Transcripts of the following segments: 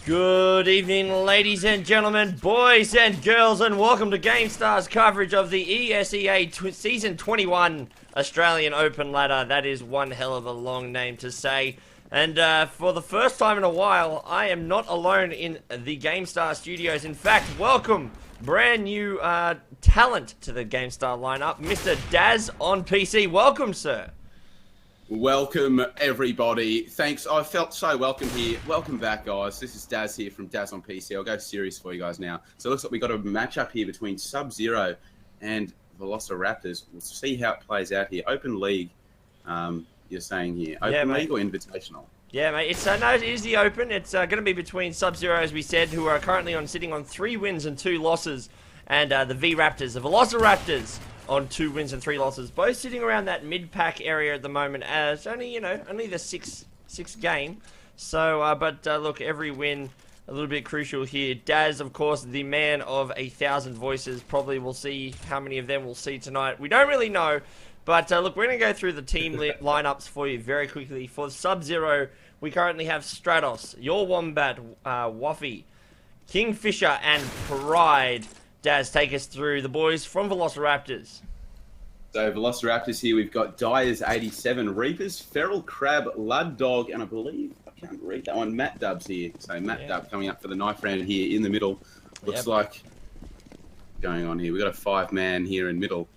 Good evening, ladies and gentlemen, boys and girls, and welcome to Gamestah's coverage of the ESEA Season 21 Australian Open ladder. That is one hell of a long name to say. And for the first time in a while, I am not alone in the Gamestah studios. In fact, welcome, brand new talent to the Gamestah lineup, Mr. DanOnPC. Welcome, sir. Welcome, everybody. Thanks. I felt so welcome here. Welcome back, guys. This is Daz here from DanOnPC. I'll go serious for you guys now. So it looks like we've got a matchup here between Subzero and Velociraptors. We'll see how it plays out here. Open League, you're saying here. Open League or Invitational? Yeah, mate. It's no, it is the Open. It's going to be between Subzero, as we said, who are currently sitting on 3 wins and 2 losses, and the vRaptors, the Velociraptors, on 2 wins and 3 losses, both sitting around that mid-pack area at the moment, as only the sixth game. So, look, every win a little bit crucial here. Daz, of course, the man of 1,000 voices. Probably we'll see how many of them we'll see tonight. We don't really know, but look, we're going to go through the team lineups for you very quickly. For Subzero, we currently have Stratos, Your Wombat, Waffy, Kingfisher, and Pride. Daz, take us through the boys from Velociraptors. So Velociraptors here, we've got Dyers 87, Reapers, Feral Crab, Lud Dog, and I believe, I can't read that one, Matt Dubs here. So Matt Dub coming up for the knife round here in the middle. Looks like going on here. We've got a 5-man here in middle.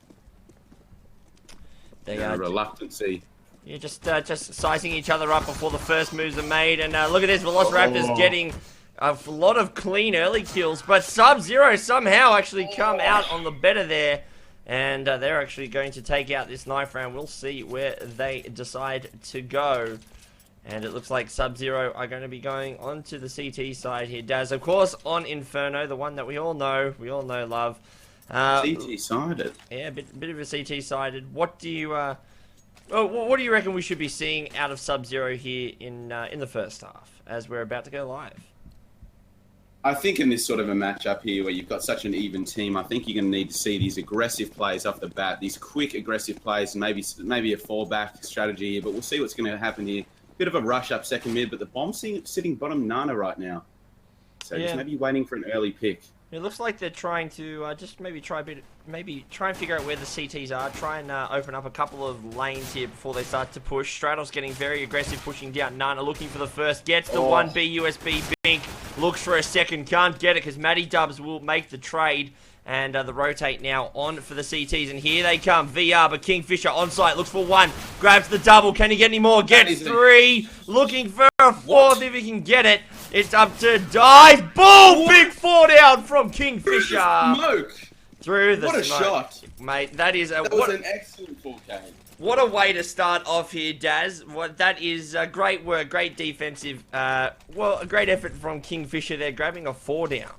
They are reluctancy. Yeah, just sizing each other up before the first moves are made. And look at this, Velociraptors getting a lot of clean early kills, but Subzero somehow actually come out on the better there, and they're actually going to take out this knife round. We'll see where they decide to go, and it looks like Subzero are going to be going onto the CT side here. Daz, of course, on Inferno, the one that we all know, love. CT-sided. Yeah, a bit of a CT-sided. What do you reckon we should be seeing out of Subzero here in the first half, as we're about to go live? I think in this sort of a matchup here where you've got such an even team, I think you're going to need to see these aggressive plays off the bat, these quick aggressive plays, and maybe a fallback strategy here, but we'll see what's going to happen here. Bit of a rush up second mid, but the bomb's sitting bottom Nana right now. So just maybe waiting for an early pick. It looks like they're trying to just maybe try and figure out where the CTs are. Try and open up a couple of lanes here before they start to push. Stratos getting very aggressive, pushing down Nana, looking for the first. Gets the 1B USB Bink. Looks for a second, can't get it because Matty Dubs will make the trade. And the rotate now on for the CTs. And here they come. VR, but Kingfisher on site. Looks for 1. Grabs the double. Can he get any more? Gets 3. Looking for a 4th if he can get it. It's up to dive. Boom! Big 4 down from Kingfisher. Smoke. Through the smoke. Shot. Mate, that was an excellent 4K. What a way to start off here, Daz. That is great work, great defensive. A great effort from Kingfisher there, grabbing a 4 down.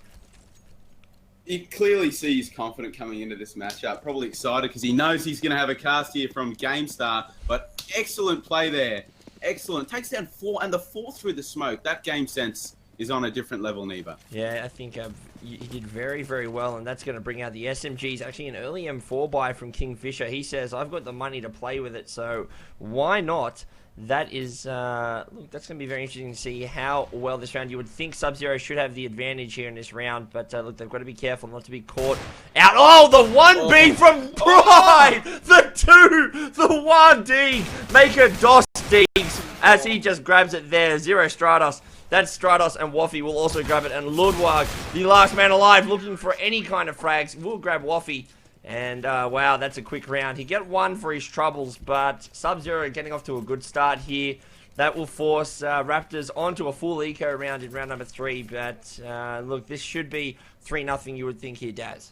You clearly see he's confident coming into this matchup. Probably excited because he knows he's going to have a cast here from Gamestah. But excellent play there. Excellent. Takes down 4 and the 4th through the smoke. That game sense is on a different level, Neeber. Yeah, I think he did very, very well, and that's going to bring out the SMGs. Actually, an early M4 buy from Kingfisher. He says, I've got the money to play with it, so why not? That is, look, that's going to be very interesting to see how well this round. You would think Subzero should have the advantage here in this round, but look, they've got to be careful not to be caught out. Oh, the 1B from Pride! The 2, the 1D, make a DOS Deegs as he just grabs it there. 0 Stratos. That's Stratos, and Waffy will also grab it, and Ludwig, the last man alive, looking for any kind of frags, will grab Waffy. And, wow, that's a quick round. He get 1 for his troubles, but Subzero getting off to a good start here. That will force Raptors onto a full eco round in round number 3. But, look, this should be 3-0, you would think here, Daz.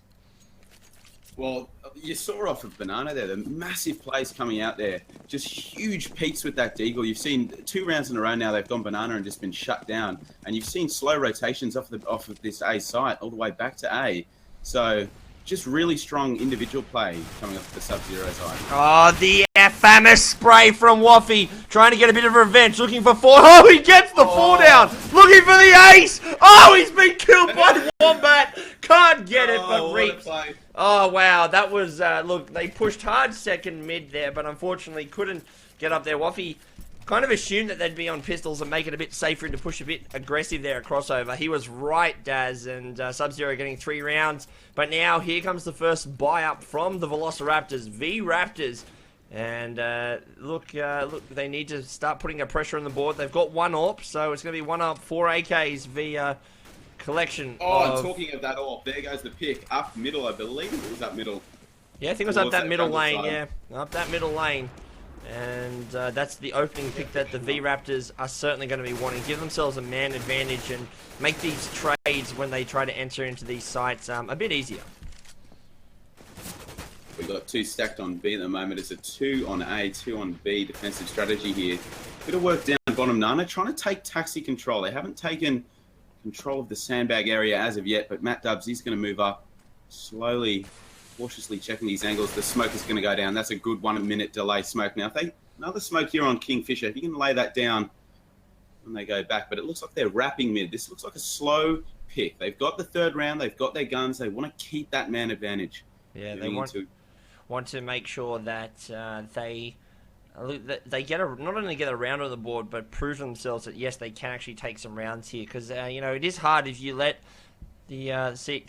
Well, you saw off of Banana there, the massive plays coming out there. Just huge peaks with that Deagle. You've seen 2 rounds in a row now, they've gone Banana and just been shut down. And you've seen slow rotations off of this A site all the way back to A. So just really strong individual play coming off the Subzero side. Oh, the famous spray from Waffy. Trying to get a bit of revenge. Looking for 4. Oh, he gets the 4 down. Looking for the ace. Oh, he's been killed by Wombat. Can't get it, but reaps. Oh, wow. That was, look, they pushed hard second mid there, but unfortunately couldn't get up there. Waffy kind of assumed that they'd be on pistols and make it a bit safer and to push a bit aggressive there at crossover. He was right, Daz, and Subzero getting 3 rounds. But now here comes the first buy up from the Velociraptors, vRaptors. And look, they need to start putting a pressure on the board. They've got 1 AWP, so it's going to be 1 up, 4 AKs via collection. Oh, talking of that AWP, there goes the pick. Up middle, I believe. It was up middle. Yeah, I think it was up that middle lane, yeah. Up that middle lane. And that's the opening pick that the vRaptors are certainly going to be wanting. Give themselves a man advantage and make these trades when they try to enter into these sites a bit easier. We've got 2 stacked on B at the moment. It's a 2 on A, 2 on B defensive strategy here. Bit of work down bottom. Nana trying to take taxi control. They haven't taken control of the sandbag area as of yet, but Matt Dubs, he's going to move up slowly, cautiously checking these angles. The smoke is going to go down. That's a good 1 minute delay smoke. Now, if they another smoke here on Kingfisher, if you can lay that down when they go back, but it looks like they're wrapping mid. This looks like a slow pick. They've got the 3rd round. They've got their guns. They want to keep that man advantage. Yeah, they want to make sure that they get not only get a round on the board, but prove themselves that yes, they can actually take some rounds here. Because you know, it is hard if you let the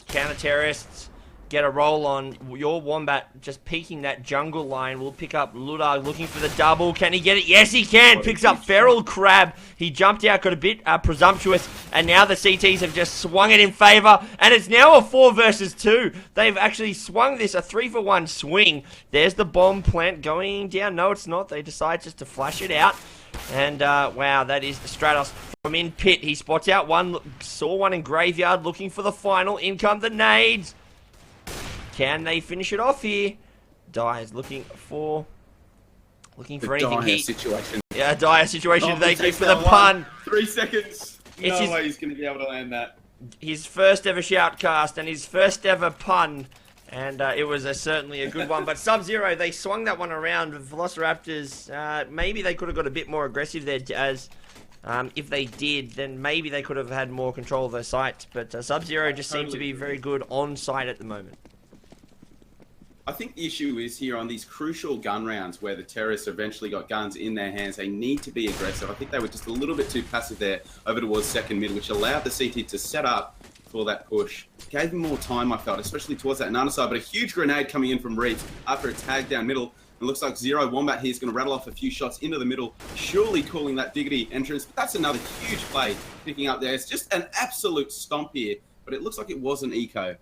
counter terrorists get a roll on your Wombat. Just peeking that jungle line will pick up Ludag looking for the double. Can he get it? Yes, he can. Picks up Feral Crab. He jumped out, got a bit presumptuous, and now the CTs have just swung it in favor, and it's now a 4 versus 2. They've actually swung this a 3-for-1 swing. There's the bomb plant going down. No, it's not. They decide just to flash it out, and wow, that is Stratos from in pit. He spots out one, saw one in graveyard, looking for the final. In come the nades. Can they finish it off here? Dire's looking for anything. Dire situation. Yeah, dire situation. Thank you for the pun. 3 seconds. No way he's going to be able to land that. His first ever shoutcast and his first ever pun. And it was certainly a good one. But Subzero, they swung that one around. Velociraptors, maybe they could have got a bit more aggressive there, as if they did, then maybe they could have had more control of their sight. But Subzero just seemed to be very good on site at the moment. I think the issue is here on these crucial gun rounds where the terrorists eventually got guns in their hands. They need to be aggressive. I think they were just a little bit too passive there over towards second mid, which allowed the CT to set up for that push. Gave them more time, I felt, especially towards that Nana side. But a huge grenade coming in from Reef after a tag down middle. It looks like Zero Wombat here is going to rattle off a few shots into the middle, surely calling that Diggity entrance. But that's another huge play picking up there. It's just an absolute stomp here, but it looks like it was an eco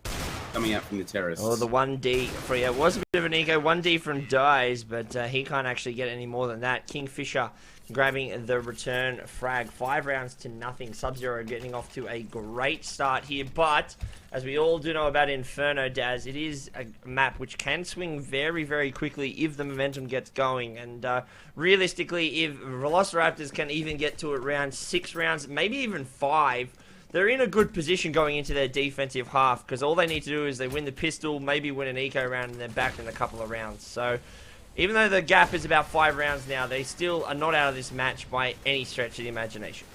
coming out from the terrorists. Oh, the 1D for it was a bit of an eco. 1D from Dies, but he can't actually get any more than that. Kingfisher grabbing the return frag. 5 rounds to nothing. Subzero getting off to a great start here, but as we all do know about Inferno, Daz, it is a map which can swing very, very quickly if the momentum gets going. And realistically, if Velociraptors can even get to around 6 rounds, maybe even 5, they're in a good position going into their defensive half, because all they need to do is they win the pistol, maybe win an eco round, and they're back in a couple of rounds. So even though the gap is about 5 rounds now, they still are not out of this match by any stretch of the imagination.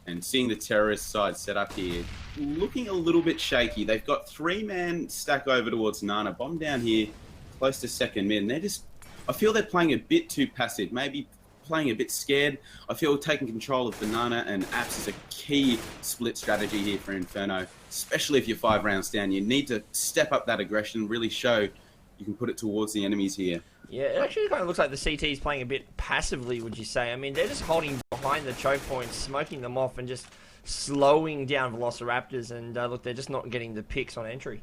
And seeing the terrorist side set up here, looking a little bit shaky. They've got 3-man stack over towards Nana. Bomb down here, close to second mid. And they're just, I feel they're playing a bit too passive. Maybe playing a bit scared. I feel taking control of Banana and Apps is a key split strategy here for Inferno, especially if you're 5 rounds down. You need to step up that aggression, really show you can put it towards the enemies here. Yeah, it actually kind of looks like the CT is playing a bit passively, would you say? I mean, they're just holding behind the choke points, smoking them off, and just slowing down Velociraptors, and look, they're just not getting the picks on entry.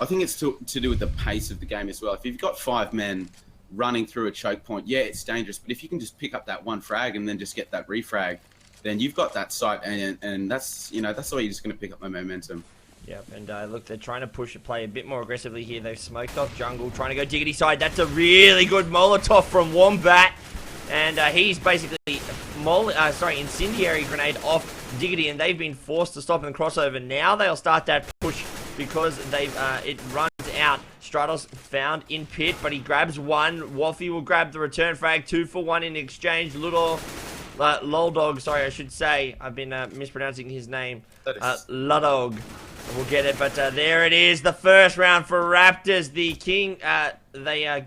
I think it's to do with the pace of the game as well. If you've got 5 men running through a choke point, yeah, it's dangerous, but if you can just pick up that one frag and then just get that refrag, then you've got that sight, and that's, you know, that's the way you're just going to pick up the momentum. Yep, and look, they're trying to push the play a bit more aggressively here. They've smoked off jungle, trying to go Diggity side. That's a really good Molotov from Wombat, and he's basically incendiary grenade off Diggity, and they've been forced to stop in the crossover. Now they'll start that push because they've it runs out. Stratos found in pit, but he grabs one. Waffy will grab the return frag. 2 for 1 in exchange. Loldog, sorry, I should say. I've been mispronouncing his name. Ludog will get it, but there it is. The first round for Raptors. The King, they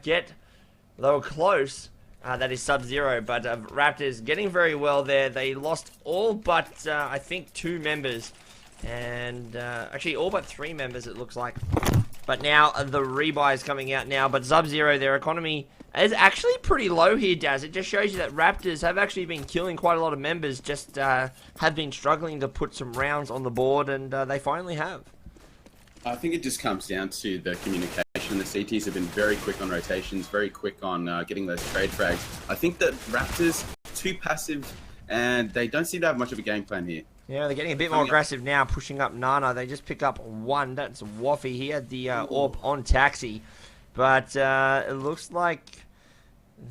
were close. That is Subzero, but Raptors getting very well there. They lost all but, I think, 2 members. And actually all but 3 members, it looks like. But now the rebuy is coming out now. But Subzero, their economy is actually pretty low here, Daz. It just shows you that Raptors have actually been killing quite a lot of members. Just have been struggling to put some rounds on the board, and they finally have. I think it just comes down to the communication. The CTs have been very quick on rotations, very quick on getting those trade frags. I think that Raptors too passive, and they don't seem to have much of a game plan here. Yeah, they're getting a bit more aggressive now, pushing up Nana. They just pick up 1. That's Waffy. He had the AWP on Taxi. But it looks like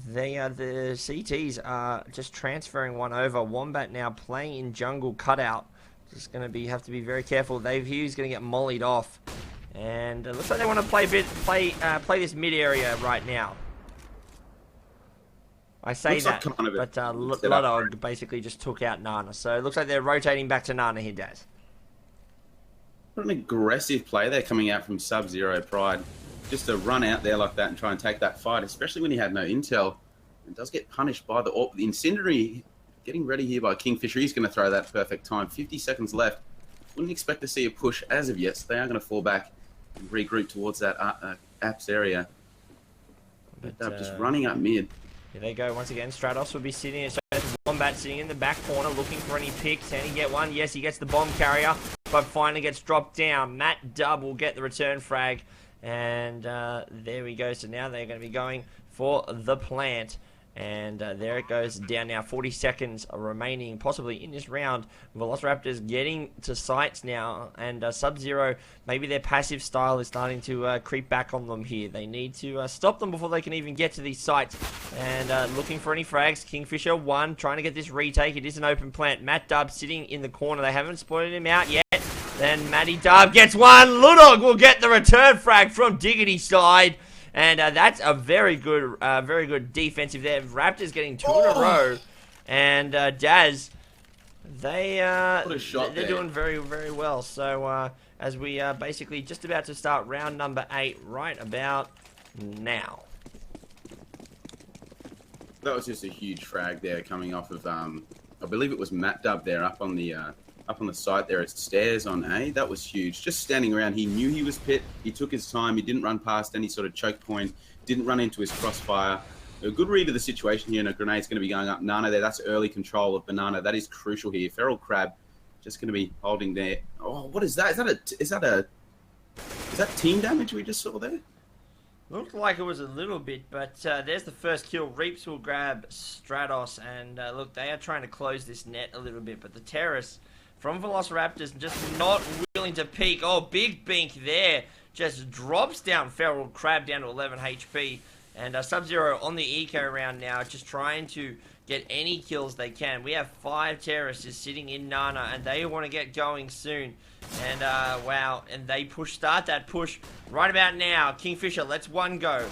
the CTs are just transferring one over. Wombat now playing in jungle cutout. Just going to have to be very careful. He's going to get mollied off. And it looks like they want to play this mid area right now. I say looks that, like kind of but Ludog basically just took out Nana. So it looks like they're rotating back to Nana here, Daz. What an aggressive play there coming out from Subzero Pride. Just to run out there like that and try and take that fight, especially when he had no intel. It does get punished by the Incendiary getting ready here by Kingfisher. He's going to throw that perfect time. 50 seconds left. Wouldn't expect to see a push as of yet, so they are going to fall back and regroup towards that apps area. But just running up mid. Here they go once again. Stratos will be sitting. Wombat sitting in the back corner looking for any picks. Can he get one? Yes, he gets the bomb carrier, but finally gets dropped down. Matt Dub will get the return frag. And there we go. So now they're going to be going for the plant. And there it goes down now. 40 seconds remaining possibly in this round. Velociraptors getting to sites now. And Subzero, maybe their passive style is starting to creep back on them here. They need to stop them before they can even get to these sites. And looking for any frags. Kingfisher 1, trying to get this retake. It is an open plant. Matt Dub sitting in the corner. They haven't spotted him out yet. Then Matty Dub gets one. Ludog will get the return frag from Diggity side. And that's a very good defensive there. Raptors getting 2 in a row. And Daz, they're doing very, very well. So as we are basically just about to start round number 8 right about now. That was just a huge frag there coming off of, I believe it was Matt Dub there up on the site there at stairs on A. That was huge. Just standing around, he knew he was pit. He took his time. He didn't run past any sort of choke point. Didn't run into his crossfire. A good read of the situation here, and a grenade's going to be going up. Nana there. That's early control of Banana. That is crucial here. Feral Crab just going to be holding there. Oh, what is that? Is that team damage we just saw there? Looked like it was a little bit, but there's the first kill. Reaps will grab Stratos, and look, they are trying to close this net a little bit, but the terrorists from Velociraptors just not willing to peek. Oh, big bink there. Just drops down Feral Crab down to 11 HP. And Subzero on the eco round now, just trying to get any kills they can. We have 5 terrorists just sitting in Nana, and they want to get going soon. And wow, and they start that push right about now. Kingfisher lets one go.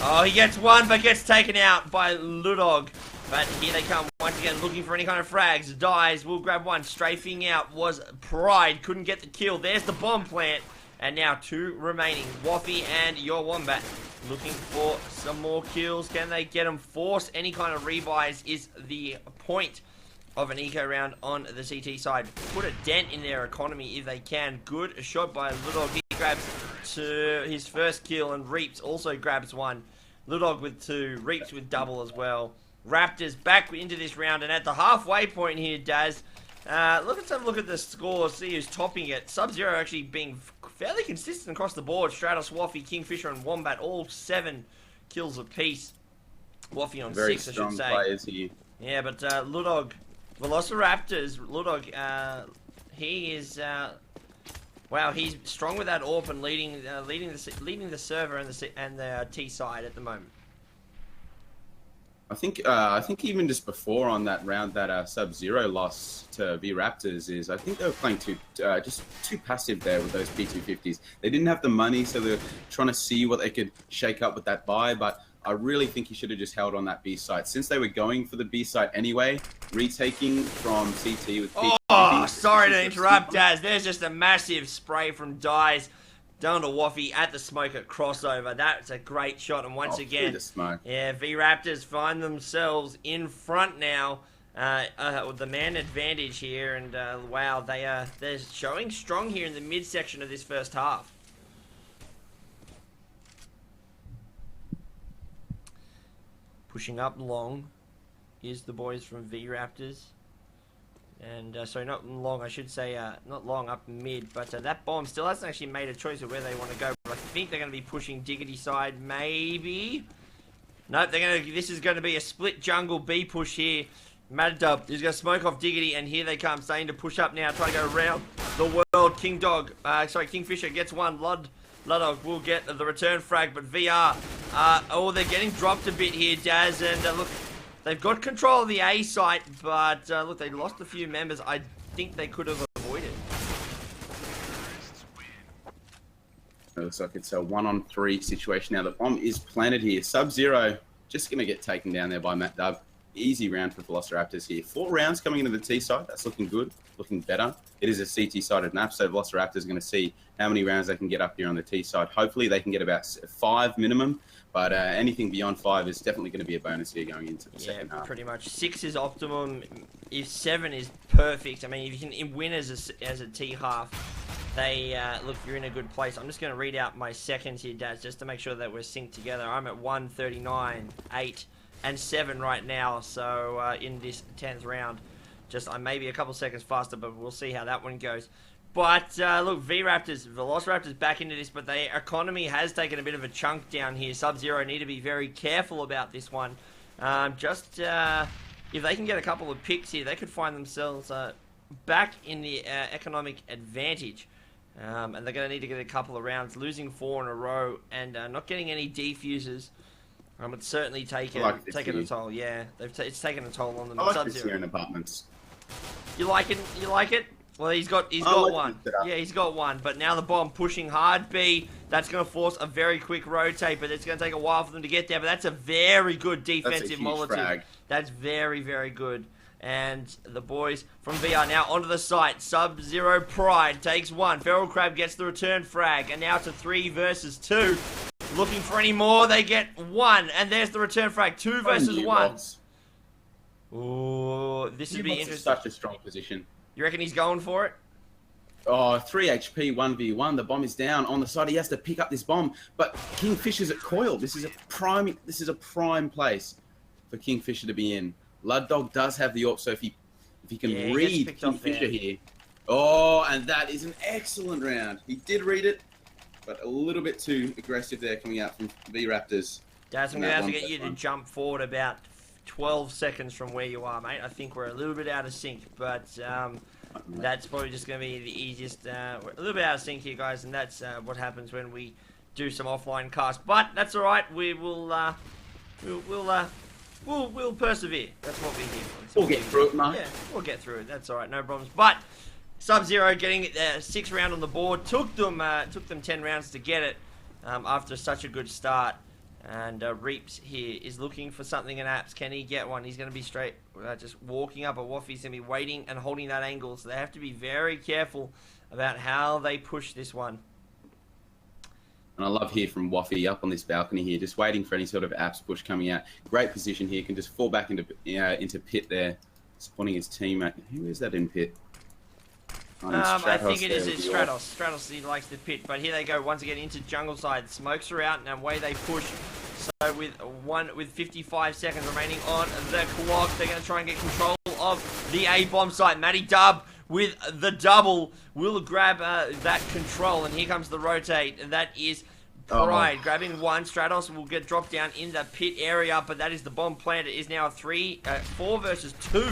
Oh, he gets one, but gets taken out by Ludog. But here they come once again, looking for any kind of frags. Dies, will grab one. Strafing out was Pride. Couldn't get the kill. There's the bomb plant. And now 2 remaining. Waffy and your Wombat looking for some more kills. Can they get them? Force any kind of rebuys is the point of an eco round on the CT side. Put a dent in their economy if they can. Good shot by Ludog. He grabs to his first kill, and Reaps also grabs one. Ludog with 2. Reaps with double as well. Raptors back into this round, and at the halfway point here, Daz, let's have a look at the score, see who's topping it. Subzero actually being fairly consistent across the board. Stratos, Waffy, Kingfisher, and Wombat, all 7 kills apiece. Waffy on Very 6, I should say. players here. Yeah, but Ludog, Velociraptors, Ludog, he is, wow, he's strong with that AWP and leading the server and the T side at the moment. I think even just before on that round that Subzero loss to vRaptors is, I think they were playing just too passive there with those P250s. They didn't have the money, so they're trying to see what they could shake up with that buy, but I really think he should have just held on that B site. Since they were going for the B site anyway, retaking from CT with P250s. Oh, sorry to interrupt, Daz. There's just a massive spray from Dies. down to Waffy at the smoker crossover. That's a great shot. And once again, the smoke. Yeah, vRaptors find themselves in front now. With the man advantage here, and wow, they're showing strong here in the midsection of this first half. Pushing up long is the boys from vRaptors. And, sorry, not long, I should say, not long, up mid. But that bomb still hasn't actually made a choice of where they want to go. But I think they're going to be pushing Diggity side, maybe. Nope, this is going to be a split jungle B push here. Mad Dub is going to smoke off Diggity, and here they come, starting to push up now, trying to go around the world. Kingfisher gets one. Luddog will get the return frag, but VR, oh, they're getting dropped a bit here, Daz, and look, they've got control of the A site, but look, they lost a few members. I think they could have avoided. It looks like it's a 1-on-3 situation now. The bomb is planted here. Subzero just going to get taken down there by Matt Dub. Easy round for Velociraptors here. 4 rounds coming into the T side. That's looking good, looking better. It is a CT-sided map, so Velociraptors are going to see how many rounds they can get up here on the T side. Hopefully they can get about 5 minimum, but anything beyond 5 is definitely going to be a bonus here going into the second half. Pretty much. 6 is optimum. If 7 is perfect, I mean, if you can win as a T half, they look, you're in a good place. I'm just going to read out my seconds here, Daz, just to make sure that we're synced together. I'm at 1:39, 8. And 7 right now, so in this 10th round. I may be a couple seconds faster, but we'll see how that one goes. But look, Velociraptors back into this, but their economy has taken a bit of a chunk down here. Subzero need to be very careful about this one. If they can get a couple of picks here, they could find themselves back in the economic advantage. And they're going to need to get a couple of rounds, losing 4 in a row and not getting any defusers. It's certainly taken a toll. Yeah, it's taken a toll on them. I like this here in apartments. You like it? You like it? Well, he's got one. Yeah, he's got one. But now the bomb pushing hard B. That's going to force a very quick rotate, but it's going to take a while for them to get there. But that's a very good defensive Molotov. That's very, very good. And the boys from VR now onto the site. Subzero Pride takes one. Feral Crab gets the return frag. And now to 3 versus 2. Looking for any more, they get 1. And there's the return frag. 2 versus 1. Ooh, this would be interesting. Such a strong position. You reckon he's going for it? Oh, 3 HP, 1v1. The bomb is down on the side. He has to pick up this bomb. But Kingfisher's at coil. This is a prime place for Kingfisher to be in. Luddog does have the AWP, so if he can read Kingfisher here. Oh, and that is an excellent round. He did read it, but a little bit too aggressive there coming out from vRaptors. Daz, I'm going to have to get you to jump forward about 12 seconds from where you are, mate. I think we're a little bit out of sync, but that's probably just going to be the easiest. We're a little bit out of sync here, guys, and that's what happens when we do some offline casts. But that's all right. We will we'll persevere. That's what we're here for. We'll get through it, mate. Yeah, we'll get through it. That's all right. No problems. But Subzero getting 6th round on the board. Took them 10 rounds to get it after such a good start. And Reaps here is looking for something in apps. Can he get one? He's going to be straight, just walking up. Waffy's going to be waiting and holding that angle. So they have to be very careful about how they push this one. And I love here from Waffy up on this balcony here, just waiting for any sort of apps push coming out. Great position here. Can just fall back into pit there, supporting his teammate. Who is that in pit? I think it is Stratos. Stratos, he likes the pit, but here they go once again into jungle side. Smokes are out, and away they push. So with 55 seconds remaining on the clock, they're going to try and get control of the A bomb site. Matty Dub with the double will grab that control, and here comes the rotate, and that is Pride grabbing 1. Stratos will get dropped down in the pit area, but that is the bomb plant. It is now 4 versus 2.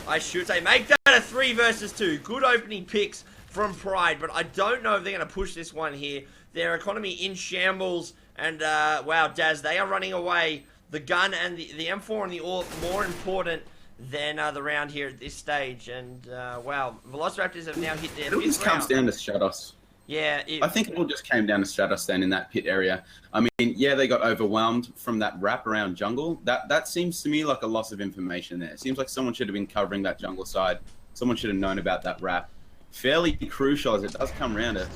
I should say, make that a 3 versus 2. Good opening picks from Pride, but I don't know if they're going to push this one here. Their economy in shambles, and wow, Daz, they are running away. The gun and the M4 and the AWP more important than the round here at this stage. And wow, Velociraptors have now hit their 5th round. It just comes down to Stratos. Yeah, I think it all just came down to Stratos then in that pit area. I mean, yeah, they got overwhelmed from that wrap around jungle. That seems to me like a loss of information there. It seems like someone should have been covering that jungle side. Someone should have known about that wrap. Fairly crucial as it does come around to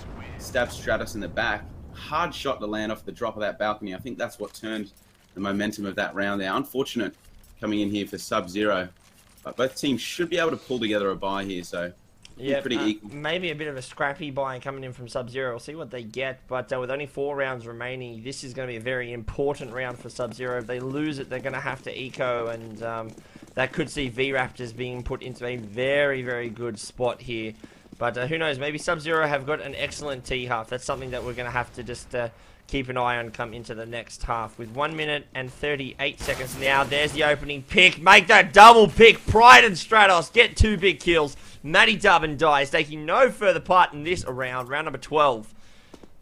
stabs Stratus in the back. Hard shot to land off the drop of that balcony. I think that's what turned the momentum of that round there. Unfortunate coming in here for Subzero. But both teams should be able to pull together a buy here, so yeah, pretty equal. Maybe a bit of a scrappy buy coming in from Subzero. We'll see what they get, but with only 4 rounds remaining, this is going to be a very important round for Subzero. If they lose it, they're going to have to eco, and that could see vRaptors being put into a very, very good spot here. But who knows, maybe Subzero have got an excellent T-half. That's something that we're going to have to just keep an eye on come into the next half. With 1 minute and 38 seconds now, there's the opening pick. Make that double pick. Pride and Stratos get 2 big kills. Matty Dub and Dice taking no further part in this round number 12.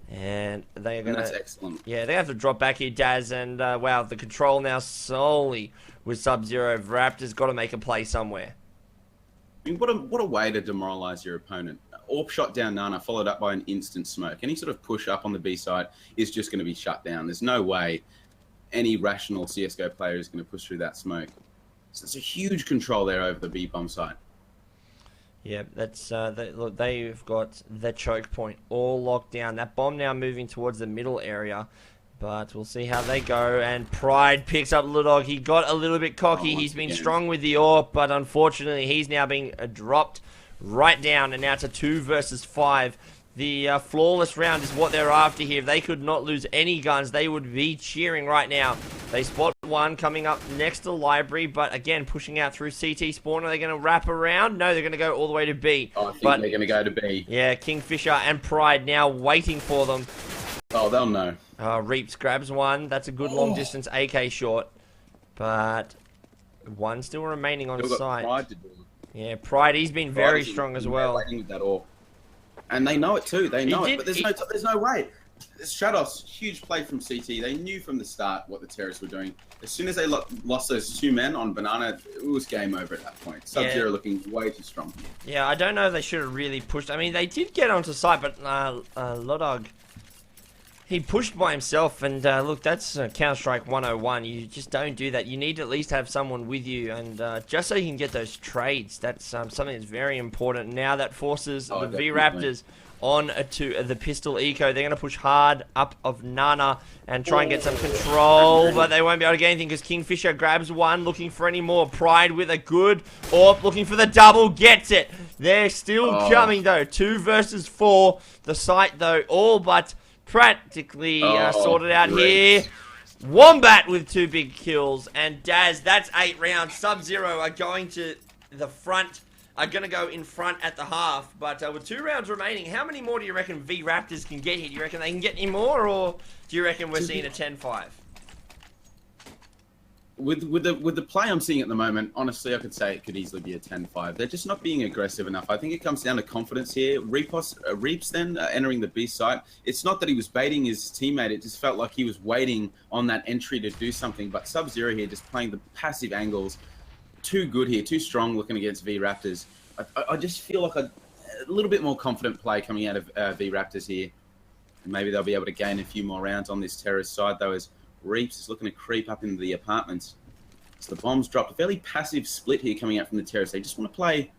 And they're going to... That's excellent. Yeah, they have to drop back here, Daz. And wow, the control now solely with Subzero. Raptors got to make a play somewhere. I mean, what a way to demoralize your opponent. AWP shot down Nana, followed up by an instant smoke. Any sort of push up on the B side is just going to be shut down. There's no way any rational CSGO player is going to push through that smoke. So it's a huge control there over the B bomb side. Yeah, that's look, they've got the choke point all locked down. That bomb now moving towards the middle area. But we'll see how they go. And Pride picks up Ludog. He got a little bit cocky. He's been strong with the AWP, but unfortunately he's now being dropped right down. And now it's a 2 versus 5. The flawless round is what they're after here. If they could not lose any guns, they would be cheering right now. They spot one coming up next to Library, but again, pushing out through CT spawn. Are they going to wrap around? No, they're going to go all the way to B. I think they're going to go to B. Yeah, Kingfisher and Pride now waiting for them. Oh, they'll know. Reaps grabs one. That's a good long distance AK shot. But one still remaining on site. Pride to do. Yeah, Pride, he's been very strong as well. With that AWP. And they know it too. They know it, but there's no way. Stratos, huge play from CT. They knew from the start what the terrorists were doing. As soon as they lost those 2 men on Banana, it was game over at that point. Subzero looking way too strong here. Yeah, I don't know if they should have really pushed. I mean, they did get onto site, but Lodog, he pushed by himself. And look, that's Counter-Strike 101. You just don't do that. You need to at least have someone with you, and just so you can get those trades. That's something that's very important. Now that forces the vRaptors on to the pistol eco. They're going to push hard up of Nana and try and get some control, but they won't be able to get anything because Kingfisher grabs one, looking for any more. Pride with a good AWP, looking for the double, gets it. They're still coming though. 2 versus 4. The site though all but practically sorted out here. Wombat with 2 big kills, and Daz, that's 8 rounds. Subzero are going to the front. Are going to go in front at the half, but with 2 rounds remaining, how many more do you reckon vRaptors can get here? Do you reckon they can get any more, or do you reckon we're seeing a 10-5? With the play I'm seeing at the moment, honestly, I could say it could easily be a 10-5. They're just not being aggressive enough. I think it comes down to confidence here. Reaps then entering the B site. It's not that he was baiting his teammate. It just felt like he was waiting on that entry to do something. But Subzero here just playing the passive angles. Too good here, too strong looking against vRaptors. I just feel like a little bit more confident play coming out of vRaptors here. And maybe they'll be able to gain a few more rounds on this terrorist side, though, as Reaps is looking to creep up into the apartments. So the bomb's dropped. A fairly passive split here coming out from the terrorists. They just want to play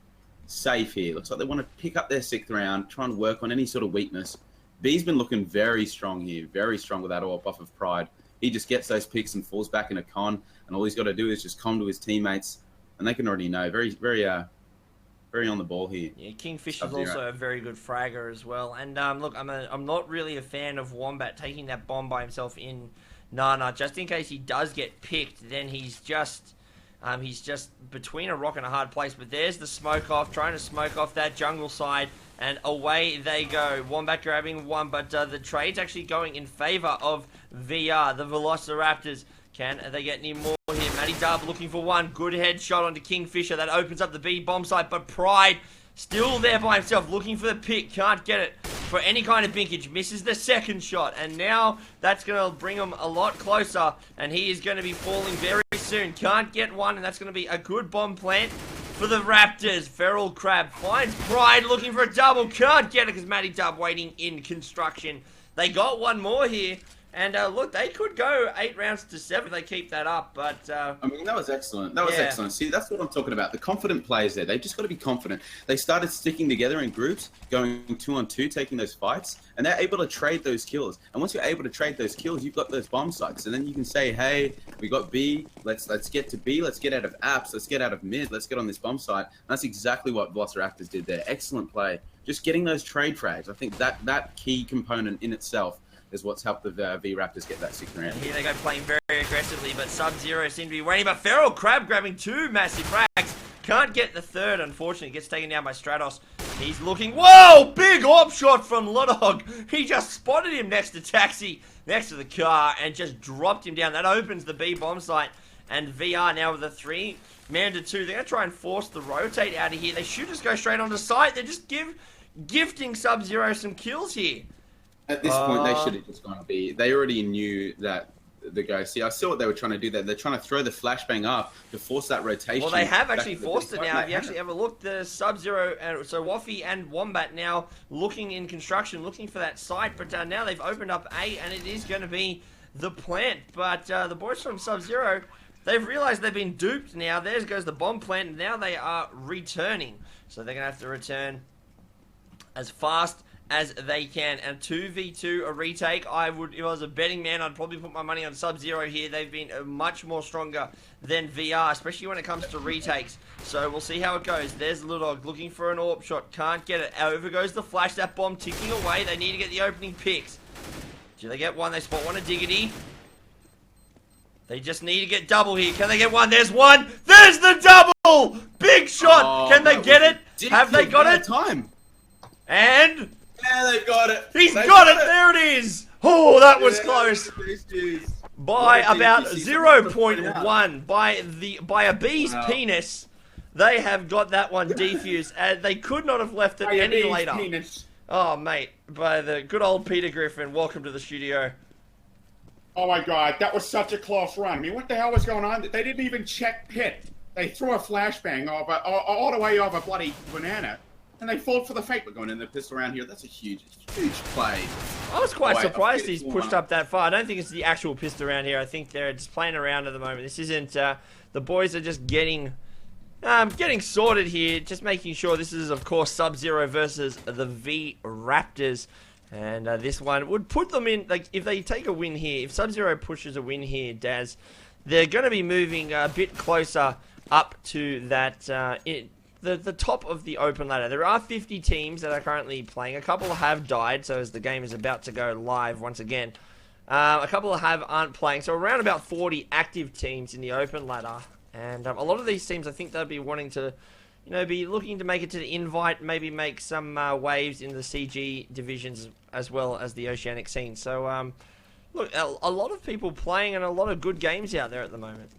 safe here. Looks like they want to pick up their 6th round, try and work on any sort of weakness. B's been looking very strong here, very strong with that AWP off of Pride. He just gets those picks and falls back in a con, and all he's got to do is just calm to his teammates. And they can already know. Very on the ball here. Yeah, Kingfisher's also a very good fragger as well. And look, I'm not really a fan of Wombat taking that bomb by himself in Nana. Just in case he does get picked, then he's just between a rock and a hard place. But there's the smoke off, trying to smoke off that jungle side, and away they go. Wombat grabbing one, but the trade's actually going in favor of VR, the Velociraptors. Can they get any more here? Matty Dub looking for one. Good headshot onto Kingfisher. That opens up the B bomb site, but Pride still there by himself, looking for the pick. Can't get it for any kind of binkage. Misses the 2nd shot, and now that's going to bring him a lot closer, and he is going to be falling very soon. Can't get one, and that's going to be a good bomb plant for the Raptors. Feral Crab finds Pride looking for a double. Can't get it because Matty Dub waiting in construction. They got one more here. And look, they could go 8 rounds to 7 if they keep that up, but... I mean, that was excellent. That was excellent. See, that's what I'm talking about. The confident players there. They've just got to be confident. They started sticking together in groups, going 2-on-2, taking those fights, and they're able to trade those kills. And once you're able to trade those kills, you've got those bomb sites. And then you can say, hey, we got B, let's get to B, let's get out of apps, let's get out of mid, let's get on this bomb site. And that's exactly what Velociraptors did there. Excellent play. Just getting those trade frags. I think that key component in itself is what's helped the vRaptors get that 6th round. Here they go playing very aggressively, but Subzero seem to be waiting. But Feral Crab grabbing 2 massive frags. Can't get the 3rd, unfortunately. Gets taken down by Stratos. He's looking... Whoa! Big AWP shot from Lodog. He just spotted him next to Taxi, next to the car, and just dropped him down. That opens the B bomb site. And VR now with a 3-man to 2. They're going to try and force the rotate out of here. They should just go straight onto site. They're just gifting Subzero some kills here. At this point, they should have just gone B. They already knew that the go. See, I saw what they were trying to do there. They're trying to throw the flashbang up to force that rotation. Well, they have actually forced it now. If you actually have a look, the Subzero, so Waffy and Wombat now looking in construction, looking for that site. But now they've opened up A, and it is going to be the plant. But the boys from Subzero, they've realized they've been duped now. There goes the bomb plant, and now they are returning. So they're going to have to return as fast as they can. And 2v2 a retake. If I was a betting man, I'd probably put my money on Subzero here. They've been much more stronger than VR, especially when it comes to retakes. So we'll see how it goes. There's Ludog looking for an AWP shot. Can't get it. Over goes the flash. That bomb ticking away. They need to get the opening picks. Do they get one? They spot one at Diggity. They just need to get double here. Can they get one? There's one. There's the double. Big shot. Can they get it? Have they got it? Time. And... yeah, they got it. He's got it. There it is. Oh, that was close. By about 0.1. By a bee's penis, they have got that one defused. And they could not have left it any later. Oh, mate. By the good old Peter Griffin. Welcome to the studio. Oh, my God. That was such a close run. I mean, what the hell was going on? They didn't even check pit. They threw a flashbang all the way over bloody banana. And they fall for the fake. We're going in the pistol round here. That's a huge play. I was quite surprised he's pushed up that far. I don't think it's the actual pistol round here. I think they're just playing around at the moment. This isn't... the boys are just getting sorted here. Just making sure this is, of course, Subzero versus the vRaptors. And this one would put them in... like, if they take a win here, if Subzero pushes a win here, Daz, they're going to be moving a bit closer up to that... The top of the open ladder. There are 50 teams that are currently playing. A couple have died, so as the game is about to go live once again. A couple aren't playing, so around about 40 active teams in the open ladder. And a lot of these teams, I think they'll be wanting to, be looking to make it to the invite, maybe make some waves in the CG divisions as well as the Oceanic scene. So, look, a lot of people playing and a lot of good games out there at the moment.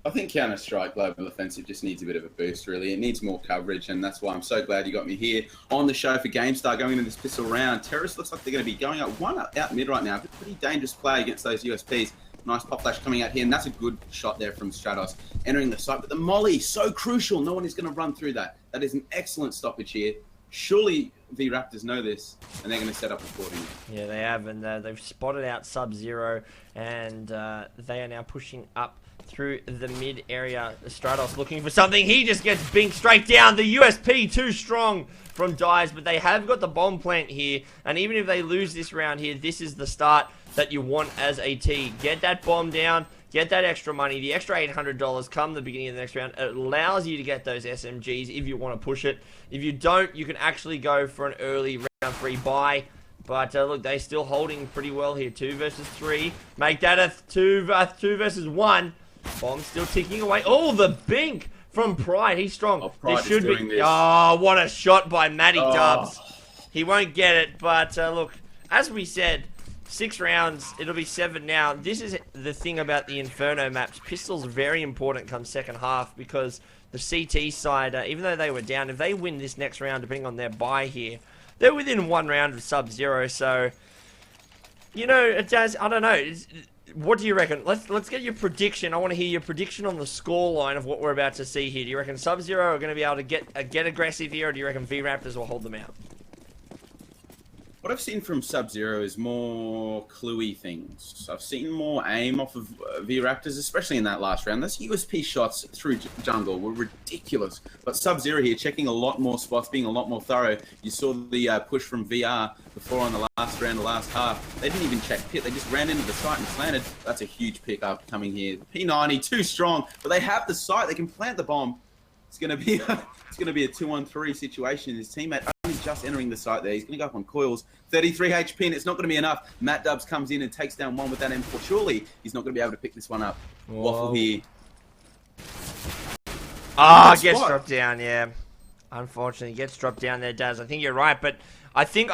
I think Counter-Strike Global Offensive just needs a bit of a boost, really. It needs more coverage, and that's why I'm so glad you got me here on the show for Gamestah going into this pistol round. Terrorists looks like they're going to be going up one out mid right now. Pretty dangerous play against those USPs. Nice pop flash coming out here, and that's a good shot there from Stratos entering the site. But the molly, so crucial. No one is going to run through that. That is an excellent stoppage here. Surely vRaptors know this, and they're going to set up accordingly. Yeah, they have, and they've spotted out Subzero, and they are now pushing up through the mid area. Stratos looking for something. He just gets binked straight down. The USP too strong from Dies, but they have got the bomb plant here, and even if they lose this round here, this is the start that you want as a T. Get that bomb down, get that extra money, the extra $800 come the beginning of the next round. It allows you to get those SMGs if you want to push it. If you don't, you can actually go for an early round 3 buy. But look, they're still holding pretty well here. 2 versus 3. Make that a 2 versus 1. Bomb still ticking away. Oh, the bink from Pride. He's strong. Oh, Pride this should is doing be. this. Oh, what a shot by Matty Dubs. He won't get it. But look, as we said, 6 rounds. It'll be 7 now. This is the thing about the Inferno maps. Pistol's very important come second half because the CT side, even though they were down, if they win this next round, depending on their buy here, they're within 1 round of Subzero. So, it does. I don't know. What do you reckon? Let's get your prediction. I want to hear your prediction on the scoreline of what we're about to see here. Do you reckon Subzero are going to be able to get aggressive here, or do you reckon vRaptors will hold them out? What I've seen from Subzero is more cluey things. I've seen more aim off of vRaptors, especially in that last round. Those USP shots through jungle were ridiculous. But Subzero here checking a lot more spots, being a lot more thorough. You saw the push from VR before on the last round, the last half. They didn't even check pit. They just ran into the site and planted. That's a huge pickup coming here. P90, too strong, but they have the site. They can plant the bomb. It's going to be a 2-on-3 situation. His teammate only just entering the site there. He's going to go up on coils. 33 HP, and it's not going to be enough. Matt Dubs comes in and takes down one with that M4. Surely he's not going to be able to pick this one up. Whoa. Waffle here. Ah, gets dropped down, yeah. Unfortunately, gets dropped down there, Daz. I think you're right, but I think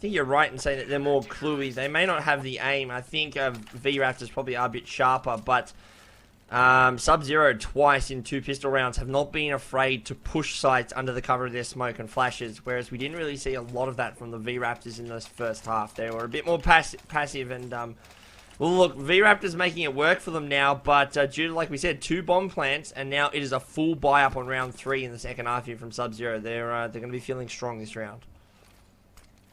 you're right in saying that they're more cluey. They may not have the aim. I think vRaptors probably are a bit sharper, but Subzero twice in 2 pistol rounds have not been afraid to push sites under the cover of their smoke and flashes, whereas we didn't really see a lot of that from the vRaptors in this first half. They were a bit more passive and, well, look, vRaptors making it work for them now, but due to, like we said, 2 bomb plants, and now it is a full buy-up on round 3 in the second half here from Subzero. They're going to be feeling strong this round.